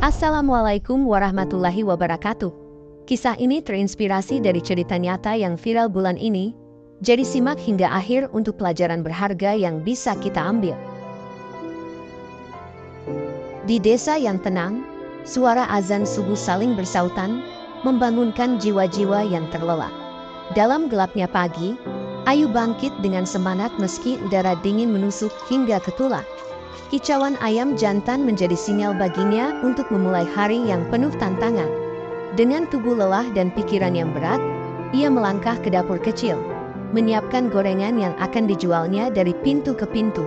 Assalamualaikum warahmatullahi wabarakatuh. Kisah ini terinspirasi dari cerita nyata yang viral bulan ini, jadi simak hingga akhir untuk pelajaran berharga yang bisa kita ambil. Di desa yang tenang, suara azan subuh saling bersautan, membangunkan jiwa-jiwa yang terlelap. Dalam gelapnya pagi, Ayu bangkit dengan semangat meski udara dingin menusuk hingga ke tulang. Kicauan ayam jantan menjadi sinyal baginya untuk memulai hari yang penuh tantangan. Dengan tubuh lelah dan pikiran yang berat, ia melangkah ke dapur kecil, menyiapkan gorengan yang akan dijualnya dari pintu ke pintu.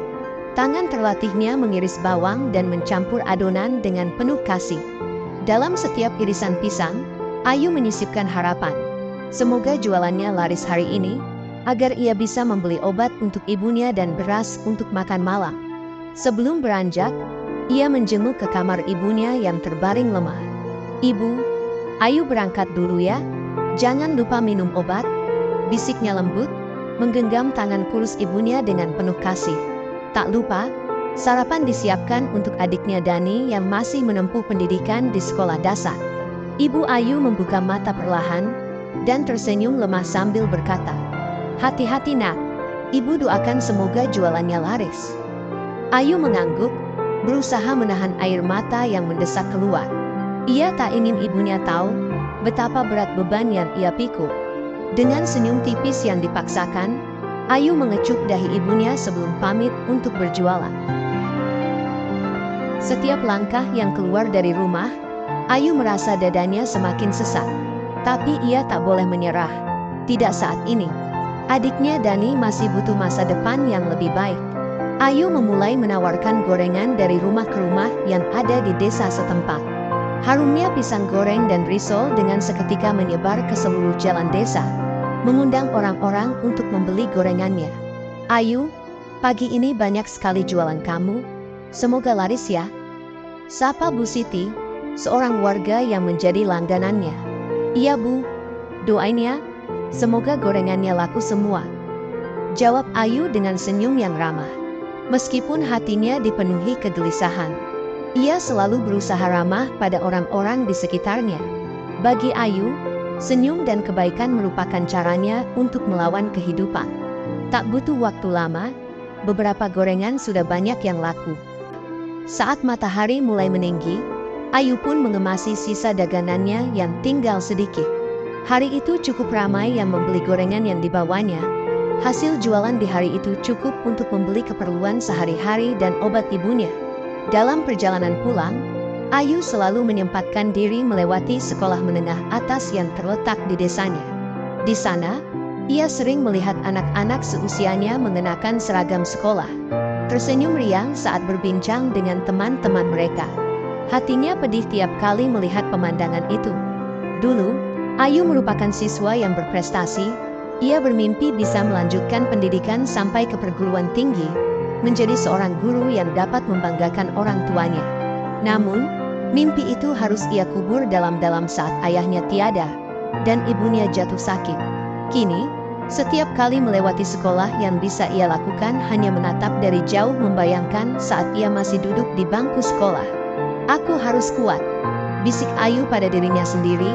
Tangan terlatihnya mengiris bawang dan mencampur adonan dengan penuh kasih. Dalam setiap irisan pisang, Ayu menyisipkan harapan. Semoga jualannya laris hari ini, agar ia bisa membeli obat untuk ibunya dan beras untuk makan malam. Sebelum beranjak, ia menjenguk ke kamar ibunya yang terbaring lemah. "Ibu, Ayu berangkat dulu ya, jangan lupa minum obat," bisiknya lembut, menggenggam tangan kurus ibunya dengan penuh kasih. Tak lupa, sarapan disiapkan untuk adiknya Dani yang masih menempuh pendidikan di sekolah dasar. Ibu Ayu membuka mata perlahan, dan tersenyum lemah sambil berkata, "Hati-hati nak, ibu doakan semoga jualannya laris." Ayu mengangguk, berusaha menahan air mata yang mendesak keluar. Ia tak ingin ibunya tahu betapa berat beban yang ia pikul. Dengan senyum tipis yang dipaksakan, Ayu mengecup dahi ibunya sebelum pamit untuk berjualan. Setiap langkah yang keluar dari rumah, Ayu merasa dadanya semakin sesak. Tapi ia tak boleh menyerah. Tidak saat ini. Adiknya Dani masih butuh masa depan yang lebih baik. Ayu memulai menawarkan gorengan dari rumah ke rumah yang ada di desa setempat. Harumnya pisang goreng dan risol dengan seketika menyebar ke seluruh jalan desa, mengundang orang-orang untuk membeli gorengannya. "Ayu, pagi ini banyak sekali jualan kamu. Semoga laris ya," sapa Bu Siti, seorang warga yang menjadi langganannya. "Iya Bu, doain ya, semoga gorengannya laku semua," jawab Ayu dengan senyum yang ramah. Meskipun hatinya dipenuhi kegelisahan, ia selalu berusaha ramah pada orang-orang di sekitarnya. Bagi Ayu, senyum dan kebaikan merupakan caranya untuk melawan kehidupan. Tak butuh waktu lama, beberapa gorengan sudah banyak yang laku. Saat matahari mulai meninggi, Ayu pun mengemasi sisa dagangannya yang tinggal sedikit. Hari itu cukup ramai yang membeli gorengan yang dibawanya. Hasil jualan di hari itu cukup untuk membeli keperluan sehari-hari dan obat ibunya. Dalam perjalanan pulang, Ayu selalu menyempatkan diri melewati sekolah menengah atas yang terletak di desanya. Di sana, ia sering melihat anak-anak seusianya mengenakan seragam sekolah, tersenyum riang saat berbincang dengan teman-teman mereka. Hatinya pedih tiap kali melihat pemandangan itu. Dulu, Ayu merupakan siswa yang berprestasi. Ia bermimpi bisa melanjutkan pendidikan sampai ke perguruan tinggi, menjadi seorang guru yang dapat membanggakan orang tuanya. Namun, mimpi itu harus ia kubur dalam-dalam saat ayahnya tiada, dan ibunya jatuh sakit. Kini, setiap kali melewati sekolah yang bisa ia lakukan hanya menatap dari jauh membayangkan saat ia masih duduk di bangku sekolah. "Aku harus kuat," bisik Ayu pada dirinya sendiri,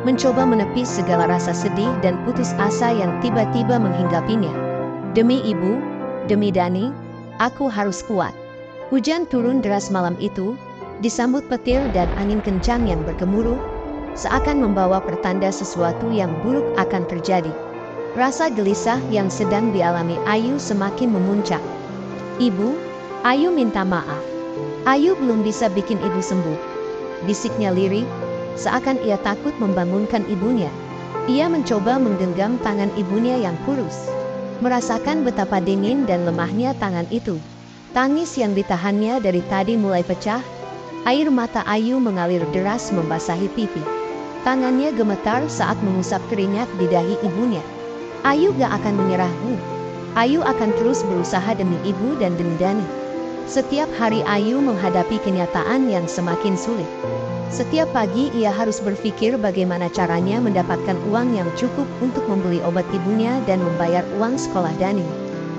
mencoba menepis segala rasa sedih dan putus asa yang tiba-tiba menghinggapinya. "Demi ibu, demi Dani, aku harus kuat." Hujan turun deras malam itu, disambut petir dan angin kencang yang bergemuruh, seakan membawa pertanda sesuatu yang buruk akan terjadi. Rasa gelisah yang sedang dialami Ayu semakin memuncak. "Ibu, Ayu minta maaf. Ayu belum bisa bikin ibu sembuh," bisiknya lirih, seakan ia takut membangunkan ibunya. Ia mencoba menggenggam tangan ibunya yang kurus, merasakan betapa dingin dan lemahnya tangan itu. Tangis yang ditahannya dari tadi mulai pecah, air mata Ayu mengalir deras membasahi pipi. Tangannya gemetar saat mengusap keringat di dahi ibunya. Ayu gak akan menyerah, Bu. Ayu akan terus berusaha demi ibu dan demi Dani. Setiap hari Ayu menghadapi kenyataan yang semakin sulit. Setiap pagi ia harus berpikir bagaimana caranya mendapatkan uang yang cukup untuk membeli obat ibunya dan membayar uang sekolah Dani,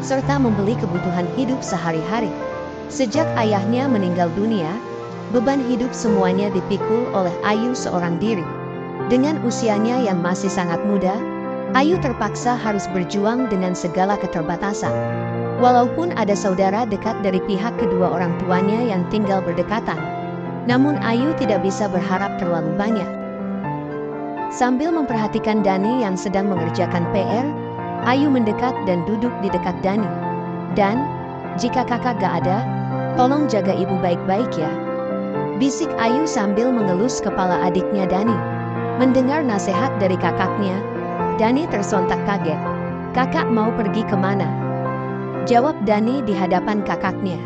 serta membeli kebutuhan hidup sehari-hari. Sejak ayahnya meninggal dunia, Beban hidup semuanya dipikul oleh Ayu seorang diri. Dengan usianya yang masih sangat muda, Ayu terpaksa harus berjuang dengan segala keterbatasan. Walaupun ada saudara dekat dari pihak kedua orang tuanya yang tinggal berdekatan, namun Ayu tidak bisa berharap terlalu banyak. Sambil memperhatikan Dani yang sedang mengerjakan PR, Ayu mendekat dan duduk di dekat Dani. Dan, jika kakak gak ada, tolong jaga ibu baik-baik ya. Bisik Ayu sambil mengelus kepala adiknya Dani. Mendengar nasihat dari kakaknya, Dani tersontak kaget. Kakak mau pergi kemana? Jawab Dani di hadapan kakaknya.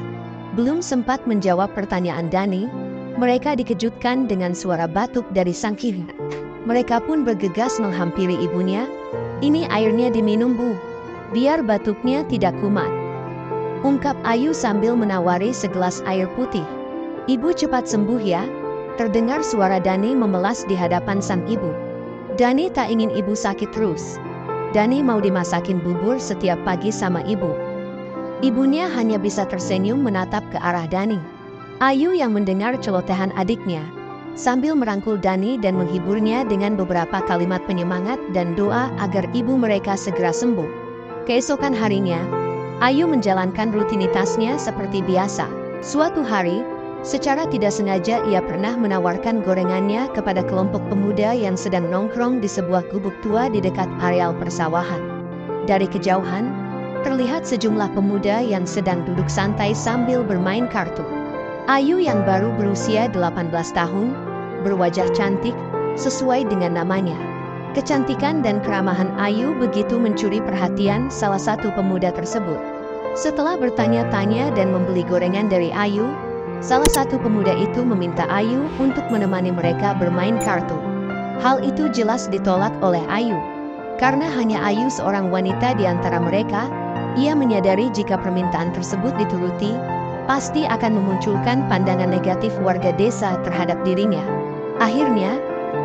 Belum sempat menjawab pertanyaan Dani, mereka dikejutkan dengan suara batuk dari sang ibu. Mereka pun bergegas menghampiri ibunya. Ini airnya diminum bu, biar batuknya tidak kumat, ungkap Ayu sambil menawari segelas air putih. Ibu cepat sembuh ya, terdengar suara Dani memelas di hadapan sang ibu. Dani tak ingin ibu sakit terus. Dani mau dimasakin bubur setiap pagi sama ibu. Ibunya hanya bisa tersenyum menatap ke arah Dani. Ayu yang mendengar celotehan adiknya, sambil merangkul Dani dan menghiburnya dengan beberapa kalimat penyemangat dan doa agar ibu mereka segera sembuh. Keesokan harinya, Ayu menjalankan rutinitasnya seperti biasa. Suatu hari, secara tidak sengaja ia pernah menawarkan gorengannya kepada kelompok pemuda yang sedang nongkrong di sebuah gubuk tua di dekat areal persawahan. Dari kejauhan, terlihat sejumlah pemuda yang sedang duduk santai sambil bermain kartu. Ayu yang baru berusia 18 tahun, berwajah cantik, sesuai dengan namanya. Kecantikan dan keramahan Ayu begitu mencuri perhatian salah satu pemuda tersebut. Setelah bertanya-tanya dan membeli gorengan dari Ayu, salah satu pemuda itu meminta Ayu untuk menemani mereka bermain kartu. Hal itu jelas ditolak oleh Ayu. Karena hanya Ayu seorang wanita di antara mereka, ia menyadari jika permintaan tersebut dituruti, pasti akan memunculkan pandangan negatif warga desa terhadap dirinya. Akhirnya,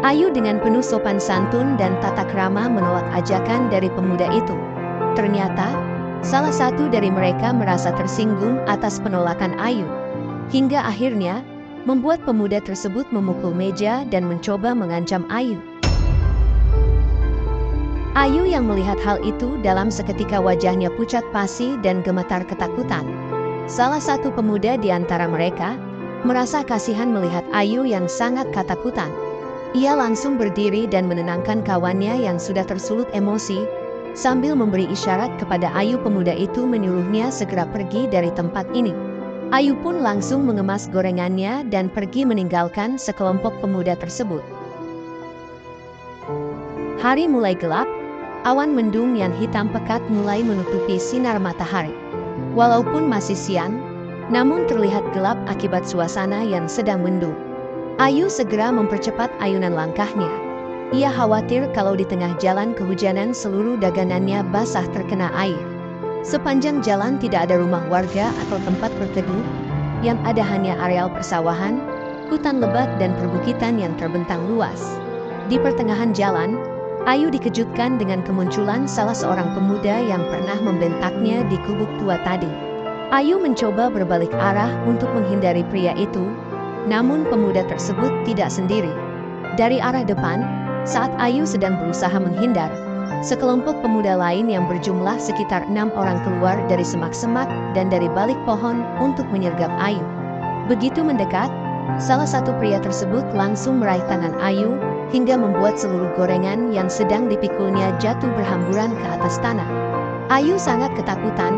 Ayu dengan penuh sopan santun dan tata krama menolak ajakan dari pemuda itu. Ternyata, salah satu dari mereka merasa tersinggung atas penolakan Ayu. Hingga akhirnya, membuat pemuda tersebut memukul meja dan mencoba mengancam Ayu. Ayu yang melihat hal itu dalam seketika wajahnya pucat pasi dan gemetar ketakutan. Salah satu pemuda di antara mereka merasa kasihan melihat Ayu yang sangat ketakutan. Ia langsung berdiri dan menenangkan kawannya yang sudah tersulut emosi, sambil memberi isyarat kepada Ayu. Pemuda itu menyuruhnya segera pergi dari tempat ini. Ayu pun langsung mengemas gorengannya dan pergi meninggalkan sekelompok pemuda tersebut. Hari mulai gelap, awan mendung yang hitam pekat mulai menutupi sinar matahari. Walaupun masih siang, namun terlihat gelap akibat suasana yang sedang mendung. Ayu segera mempercepat ayunan langkahnya. Ia khawatir kalau di tengah jalan kehujanan seluruh dagangannya basah terkena air. Sepanjang jalan tidak ada rumah warga atau tempat berteduh, yang ada hanya areal persawahan, hutan lebat dan perbukitan yang terbentang luas. Di pertengahan jalan, Ayu dikejutkan dengan kemunculan salah seorang pemuda yang pernah membentaknya di gubuk tua tadi. Ayu mencoba berbalik arah untuk menghindari pria itu, namun pemuda tersebut tidak sendiri. Dari arah depan, saat Ayu sedang berusaha menghindar, sekelompok pemuda lain yang berjumlah sekitar 6 orang keluar dari semak-semak dan dari balik pohon untuk menyergap Ayu. Begitu mendekat, salah satu pria tersebut langsung meraih tangan Ayu, hingga membuat seluruh gorengan yang sedang dipikulnya jatuh berhamburan ke atas tanah. Ayu sangat ketakutan,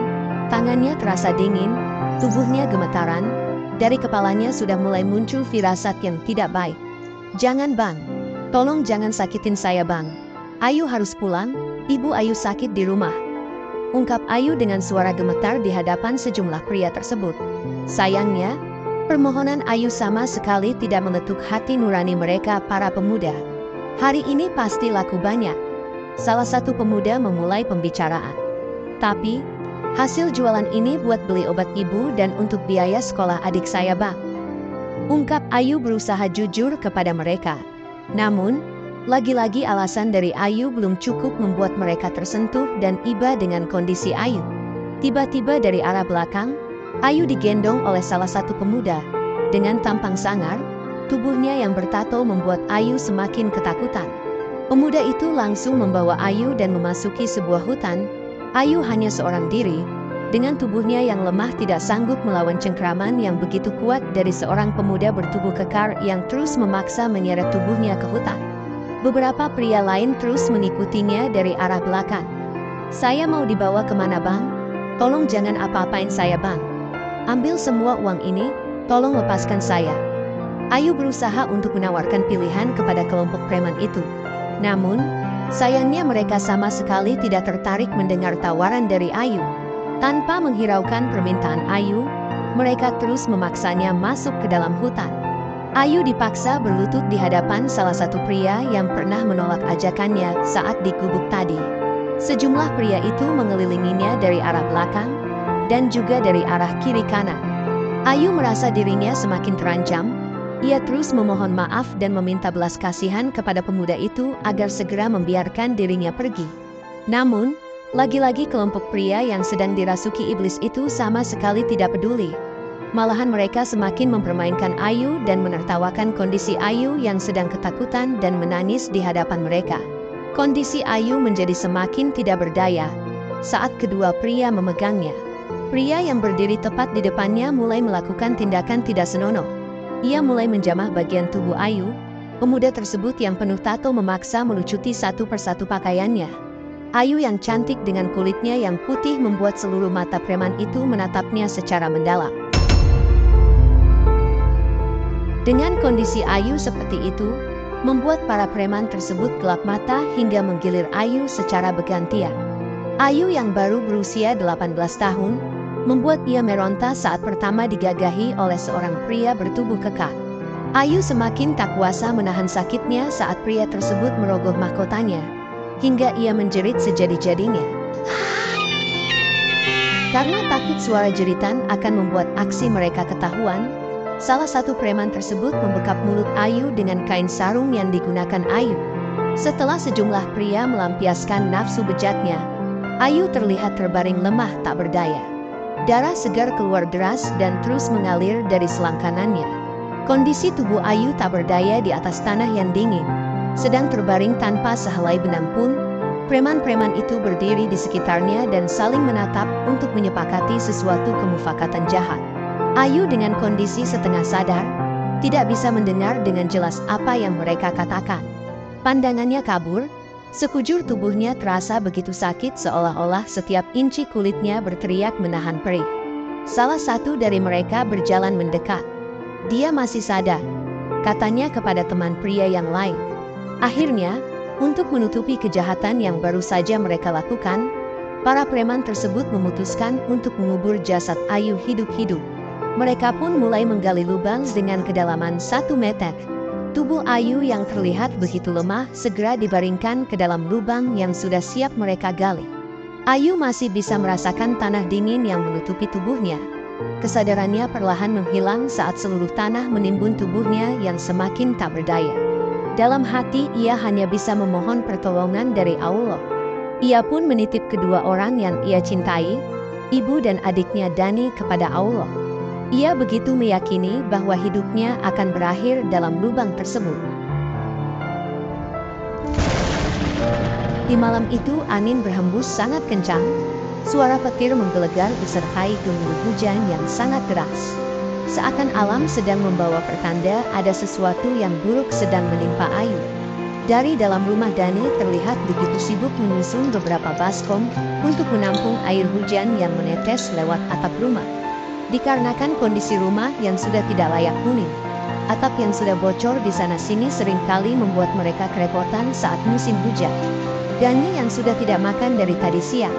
tangannya terasa dingin, tubuhnya gemetaran, dari kepalanya sudah mulai muncul firasat yang tidak baik. Jangan bang, tolong jangan sakitin saya bang. Ayu harus pulang, ibu Ayu sakit di rumah, ungkap Ayu dengan suara gemetar di hadapan sejumlah pria tersebut. Sayangnya, permohonan Ayu sama sekali tidak mengetuk hati nurani mereka para pemuda. Hari ini pasti laku banyak. Salah satu pemuda memulai pembicaraan. Tapi, hasil jualan ini buat beli obat ibu dan untuk biaya sekolah adik saya bang, ungkap Ayu berusaha jujur kepada mereka. Namun, lagi-lagi alasan dari Ayu belum cukup membuat mereka tersentuh dan iba dengan kondisi Ayu. Tiba-tiba dari arah belakang, Ayu digendong oleh salah satu pemuda. Dengan tampang sangar, tubuhnya yang bertato membuat Ayu semakin ketakutan. Pemuda itu langsung membawa Ayu dan memasuki sebuah hutan. Ayu hanya seorang diri, dengan tubuhnya yang lemah tidak sanggup melawan cengkraman yang begitu kuat dari seorang pemuda bertubuh kekar yang terus memaksa menyeret tubuhnya ke hutan. Beberapa pria lain terus mengikutinya dari arah belakang. "Saya mau dibawa kemana, Bang? Tolong jangan apa-apain saya, Bang. Ambil semua uang ini, tolong lepaskan saya." Ayu berusaha untuk menawarkan pilihan kepada kelompok preman itu. Namun, sayangnya mereka sama sekali tidak tertarik mendengar tawaran dari Ayu. Tanpa menghiraukan permintaan Ayu, mereka terus memaksanya masuk ke dalam hutan. Ayu dipaksa berlutut di hadapan salah satu pria yang pernah menolak ajakannya saat di gubuk tadi. Sejumlah pria itu mengelilinginya dari arah belakang dan juga dari arah kiri kanan. Ayu merasa dirinya semakin terancam. Ia terus memohon maaf dan meminta belas kasihan kepada pemuda itu agar segera membiarkan dirinya pergi. Namun, lagi-lagi kelompok pria yang sedang dirasuki iblis itu sama sekali tidak peduli. Malahan mereka semakin mempermainkan Ayu dan menertawakan kondisi Ayu yang sedang ketakutan dan menangis di hadapan mereka. Kondisi Ayu menjadi semakin tidak berdaya saat kedua pria memegangnya. Pria yang berdiri tepat di depannya mulai melakukan tindakan tidak senonoh. Ia mulai menjamah bagian tubuh Ayu. Pemuda tersebut yang penuh tato memaksa melucuti satu persatu pakaiannya. Ayu yang cantik dengan kulitnya yang putih membuat seluruh mata preman itu menatapnya secara mendalam. Dengan kondisi Ayu seperti itu, membuat para preman tersebut gelap mata hingga menggilir Ayu secara bergantian. Ayu yang baru berusia 18 tahun, membuat ia meronta saat pertama digagahi oleh seorang pria bertubuh kekar. Ayu semakin tak kuasa menahan sakitnya saat pria tersebut merogoh mahkotanya, hingga ia menjerit sejadi-jadinya. Karena takut suara jeritan akan membuat aksi mereka ketahuan, salah satu preman tersebut membekap mulut Ayu dengan kain sarung yang digunakan Ayu. Setelah sejumlah pria melampiaskan nafsu bejatnya, Ayu terlihat terbaring lemah tak berdaya. Darah segar keluar deras dan terus mengalir dari selang kanannya. Kondisi tubuh Ayu tak berdaya di atas tanah yang dingin. Sedang terbaring tanpa sehelai benang pun, preman-preman itu berdiri di sekitarnya dan saling menatap untuk menyepakati sesuatu kemufakatan jahat. Ayu dengan kondisi setengah sadar, tidak bisa mendengar dengan jelas apa yang mereka katakan. Pandangannya kabur. Sekujur tubuhnya terasa begitu sakit seolah-olah setiap inci kulitnya berteriak menahan perih. Salah satu dari mereka berjalan mendekat. "Dia masih sadar," katanya kepada teman pria yang lain. Akhirnya, untuk menutupi kejahatan yang baru saja mereka lakukan, para preman tersebut memutuskan untuk mengubur jasad Ayu hidup-hidup. Mereka pun mulai menggali lubang dengan kedalaman 1 meter. Tubuh Ayu yang terlihat begitu lemah segera dibaringkan ke dalam lubang yang sudah siap mereka gali. Ayu masih bisa merasakan tanah dingin yang menutupi tubuhnya. Kesadarannya perlahan menghilang saat seluruh tanah menimbun tubuhnya yang semakin tak berdaya. Dalam hati ia hanya bisa memohon pertolongan dari Allah. Ia pun menitip kedua orang yang ia cintai, ibu dan adiknya Dani, kepada Allah. Ia begitu meyakini bahwa hidupnya akan berakhir dalam lubang tersebut. Di malam itu angin berhembus sangat kencang. Suara petir menggelegar disertai guyur hujan yang sangat deras. Seakan alam sedang membawa pertanda ada sesuatu yang buruk sedang menimpa Ayu. Dari dalam rumah Dani terlihat begitu sibuk menyusun beberapa baskom untuk menampung air hujan yang menetes lewat atap rumah. Dikarenakan kondisi rumah yang sudah tidak layak huni, atap yang sudah bocor di sana-sini seringkali membuat mereka kerepotan saat musim hujan. Dani yang sudah tidak makan dari tadi siang,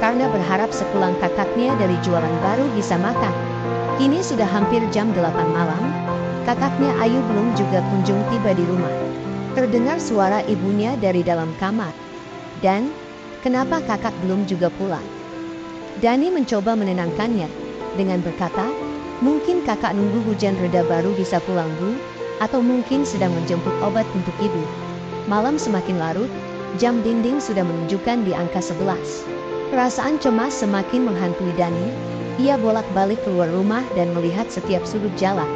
karena berharap sepulang kakaknya dari jualan baru bisa makan. Kini sudah hampir jam 8 malam, kakaknya Ayu belum juga kunjung tiba di rumah. Terdengar suara ibunya dari dalam kamar. "Dan, kenapa kakak belum juga pulang?" Dani mencoba menenangkannya dengan berkata, "Mungkin kakak nunggu hujan reda baru bisa pulang, Bu, atau mungkin sedang menjemput obat untuk ibu." Malam semakin larut, jam dinding sudah menunjukkan di angka 11. Perasaan cemas semakin menghantui Dani. Ia bolak-balik keluar rumah dan melihat setiap sudut jalan.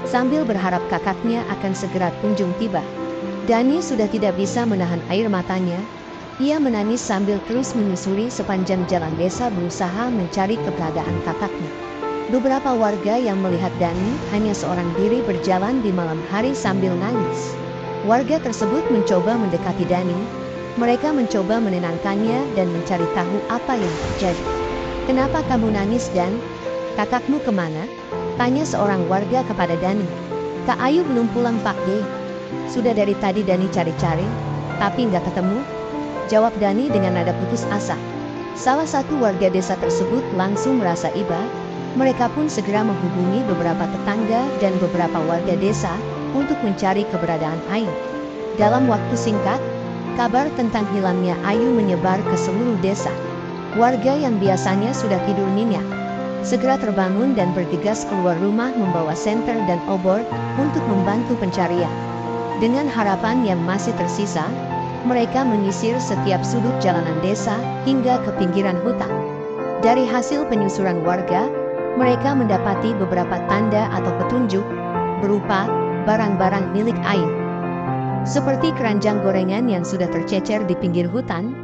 sambil berharap kakaknya akan segera kunjung tiba. Dani sudah tidak bisa menahan air matanya. Ia menangis sambil terus menyusuri sepanjang jalan desa berusaha mencari keberadaan kakaknya. Beberapa warga yang melihat Dani hanya seorang diri berjalan di malam hari sambil nangis. Warga tersebut mencoba mendekati Dani. Mereka mencoba menenangkannya dan mencari tahu apa yang terjadi. "Kenapa kamu nangis, Dan? Kakakmu kemana?" tanya seorang warga kepada Dani. "Kak Ayu belum pulang, Pak De. Sudah dari tadi Dani cari-cari, tapi nggak ketemu," jawab Dani dengan nada putus asa. Salah satu warga desa tersebut langsung merasa iba. Mereka pun segera menghubungi beberapa tetangga dan beberapa warga desa untuk mencari keberadaan Ayu. Dalam waktu singkat, kabar tentang hilangnya Ayu menyebar ke seluruh desa. Warga yang biasanya sudah tidur nyenyak segera terbangun dan bergegas keluar rumah membawa senter dan obor untuk membantu pencarian. Dengan harapan yang masih tersisa, mereka menyisir setiap sudut jalanan desa hingga ke pinggiran hutan. Dari hasil penyusuran warga, mereka mendapati beberapa tanda atau petunjuk berupa barang-barang milik Ayu, seperti keranjang gorengan yang sudah tercecer di pinggir hutan.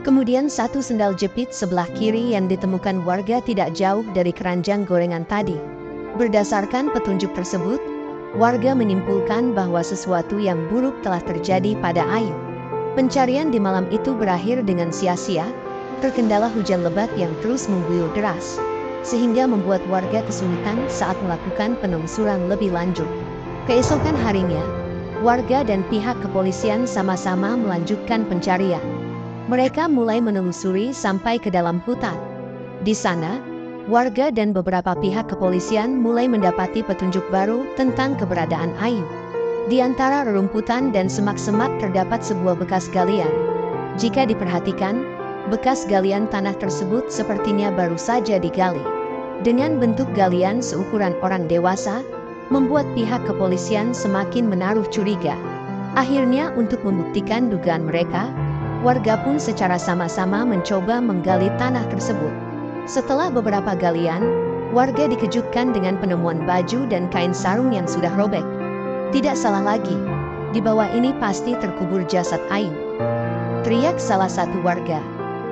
Kemudian satu sendal jepit sebelah kiri yang ditemukan warga tidak jauh dari keranjang gorengan tadi. Berdasarkan petunjuk tersebut, warga menyimpulkan bahwa sesuatu yang buruk telah terjadi pada Ayu. Pencarian di malam itu berakhir dengan sia-sia, terkendala hujan lebat yang terus mengguyur deras, sehingga membuat warga kesulitan saat melakukan penelusuran lebih lanjut. Keesokan harinya, warga dan pihak kepolisian sama-sama melanjutkan pencarian. Mereka mulai menelusuri sampai ke dalam hutan. Di sana, warga dan beberapa pihak kepolisian mulai mendapati petunjuk baru tentang keberadaan Ayu. Di antara rerumputan dan semak-semak terdapat sebuah bekas galian. Jika diperhatikan, bekas galian tanah tersebut sepertinya baru saja digali. Dengan bentuk galian seukuran orang dewasa, membuat pihak kepolisian semakin menaruh curiga. Akhirnya untuk membuktikan dugaan mereka, warga pun secara sama-sama mencoba menggali tanah tersebut. Setelah beberapa galian, warga dikejutkan dengan penemuan baju dan kain sarung yang sudah robek. Tidak salah lagi, di bawah ini pasti terkubur jasad Ayu, teriak salah satu warga.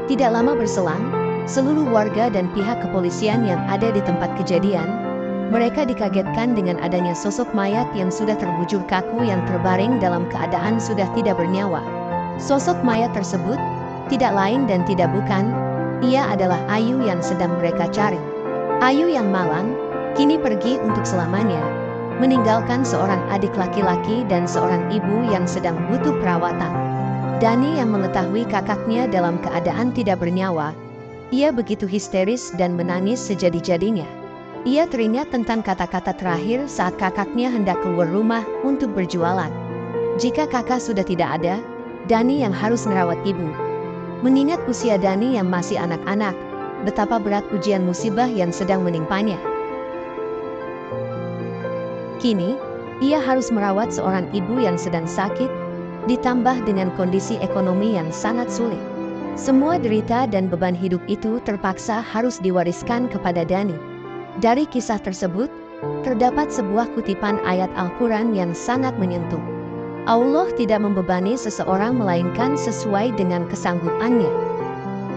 Tidak lama berselang, seluruh warga dan pihak kepolisian yang ada di tempat kejadian, mereka dikagetkan dengan adanya sosok mayat yang sudah terbujur kaku yang terbaring dalam keadaan sudah tidak bernyawa. Sosok mayat tersebut tidak lain dan tidak bukan, ia adalah Ayu yang sedang mereka cari. Ayu yang malang, kini pergi untuk selamanya, meninggalkan seorang adik laki-laki dan seorang ibu yang sedang butuh perawatan. Dani yang mengetahui kakaknya dalam keadaan tidak bernyawa, ia begitu histeris dan menangis sejadi-jadinya. Ia teringat tentang kata-kata terakhir saat kakaknya hendak keluar rumah untuk berjualan. Jika kakak sudah tidak ada, Dani yang harus merawat ibu. Mengingat usia Dani yang masih anak-anak, betapa berat ujian musibah yang sedang menimpanya. Kini, ia harus merawat seorang ibu yang sedang sakit, ditambah dengan kondisi ekonomi yang sangat sulit. Semua derita dan beban hidup itu terpaksa harus diwariskan kepada Dani. Dari kisah tersebut, terdapat sebuah kutipan ayat Al-Quran yang sangat menyentuh. Allah tidak membebani seseorang melainkan sesuai dengan kesanggupannya.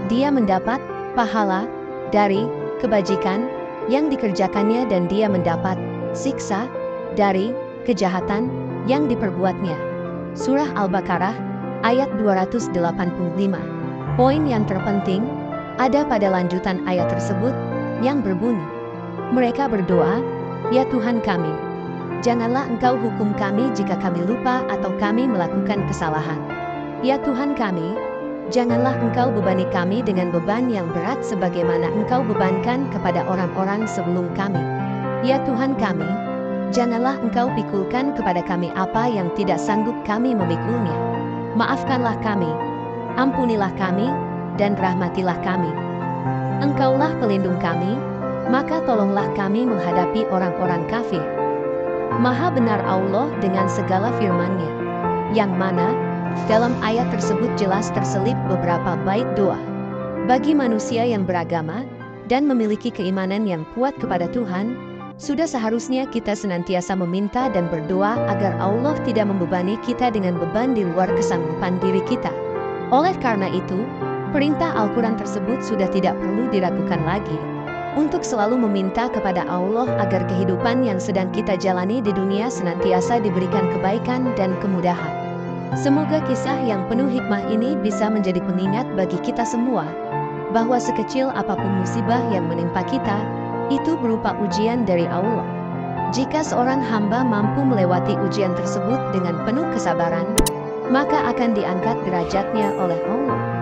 Dia mendapat pahala dari kebajikan yang dikerjakannya dan dia mendapat siksa dari kejahatan yang diperbuatnya. Surah Al-Baqarah ayat 285. Poin yang terpenting ada pada lanjutan ayat tersebut yang berbunyi, mereka berdoa, "Ya Tuhan kami, janganlah Engkau hukum kami jika kami lupa atau kami melakukan kesalahan. Ya Tuhan kami, janganlah Engkau bebani kami dengan beban yang berat sebagaimana Engkau bebankan kepada orang-orang sebelum kami. Ya Tuhan kami, janganlah Engkau pikulkan kepada kami apa yang tidak sanggup kami memikulnya. Maafkanlah kami, ampunilah kami, dan rahmatilah kami. Engkaulah pelindung kami, maka tolonglah kami menghadapi orang-orang kafir." Maha benar Allah dengan segala firman-Nya, yang mana dalam ayat tersebut jelas terselip beberapa bait doa. Bagi manusia yang beragama dan memiliki keimanan yang kuat kepada Tuhan, Sudah seharusnya kita senantiasa meminta dan berdoa agar Allah tidak membebani kita dengan beban di luar kesanggupan diri kita. Oleh karena itu, perintah Al-Quran tersebut sudah tidak perlu diragukan lagi, untuk selalu meminta kepada Allah agar kehidupan yang sedang kita jalani di dunia senantiasa diberikan kebaikan dan kemudahan. Semoga kisah yang penuh hikmah ini bisa menjadi pengingat bagi kita semua, bahwa sekecil apapun musibah yang menimpa kita, itu berupa ujian dari Allah. Jika seorang hamba mampu melewati ujian tersebut dengan penuh kesabaran, maka akan diangkat derajatnya oleh Allah.